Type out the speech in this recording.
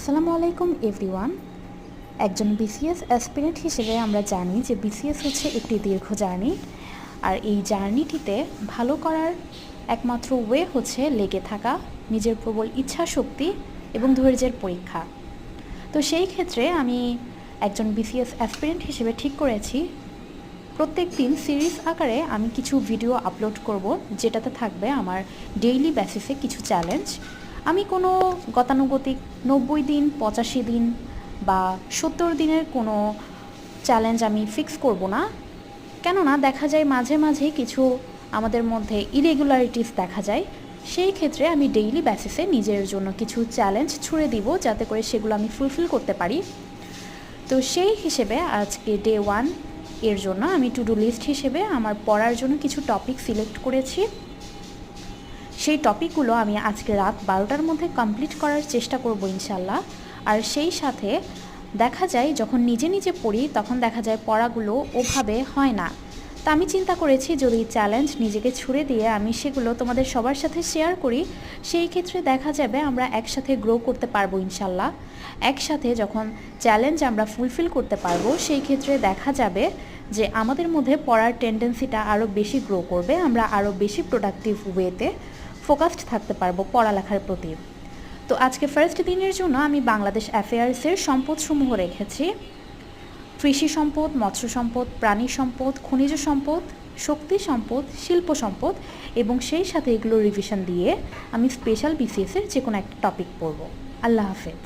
আসসালামু আলাইকুম এভরিওয়ান। একজন বিসিএস অ্যাসপিরেন্ট হিসেবে আমরা জানি যে বিসিএস হচ্ছে একটি দীর্ঘ জার্নি, আর এই জার্নিটিতে ভালো করার একমাত্র ওয়ে হচ্ছে লেগে থাকা, নিজের প্রবল ইচ্ছা শক্তি এবং ধৈর্যের পরীক্ষা। তো সেই ক্ষেত্রে আমি একজন বিসিএস অ্যাসপিরেন্ট হিসেবে ঠিক করেছি প্রত্যেক দিন সিরিজ আকারে আমি কিছু ভিডিও আপলোড করব, যেটাতে থাকবে আমার ডেইলি বেসিসে কিছু চ্যালেঞ্জ। আমি কোনো গতানুগতিক 90 দিন, 85 দিন বা 70 দিনের কোনো চ্যালেঞ্জ আমি ফিক্স করব না, কেননা দেখা যায় মাঝে মাঝে কিছু আমাদের মধ্যে ইরেগুলারিটিস দেখা যায়। সেই ক্ষেত্রে আমি ডেইলি বেসিসে নিজের জন্য কিছু চ্যালেঞ্জ ছুড়ে দিব, যাতে করে সেগুলো আমি ফুলফিল করতে পারি। তো সেই হিসেবে আজকে ডে 1 এর জন্য আমি টু ডু লিস্ট হিসেবে আমার পড়ার জন্য কিছু টপিক সিলেক্ট করেছি। সেই টপিকগুলো আমি আজকে রাত 12টার মধ্যে কমপ্লিট করার চেষ্টা করব ইনশাল্লাহ। আর সেই সাথে দেখা যায় যখন নিজে নিজে পড়ি তখন দেখা যায় পড়াগুলো ওভাবে হয় না। তা আমি চিন্তা করেছি যদি চ্যালেঞ্জ নিজেকে ছুড়ে দিয়ে আমি সেগুলো তোমাদের সবার সাথে শেয়ার করি, সেই ক্ষেত্রে দেখা যাবে আমরা একসাথে গ্রো করতে পারবো ইনশাল্লাহ। একসাথে যখন চ্যালেঞ্জ আমরা ফুলফিল করতে পারবো, সেই ক্ষেত্রে দেখা যাবে যে আমাদের মধ্যে পড়ার টেন্ডেন্সিটা আরও বেশি গ্রো করবে, আমরা আরও বেশি প্রোডাক্টিভ ওয়েতে ফোকাসড থাকতে পারবো পড়ালেখার প্রতি। তো আজকে ফার্স্ট দিনের জন্য আমি বাংলাদেশ অ্যাফেয়ার্সের সম্পদসমূহ রেখেছি: কৃষি সম্পদ, মৎস্য সম্পদ, প্রাণী সম্পদ, খনিজ সম্পদ, শক্তি সম্পদ, শিল্প সম্পদ, এবং সেই সাথে এগুলো রিভিশন দিয়ে আমি স্পেশাল বিসিএসের যে কোনো একটা টপিক পড়ব। আল্লাহ হাফেজ।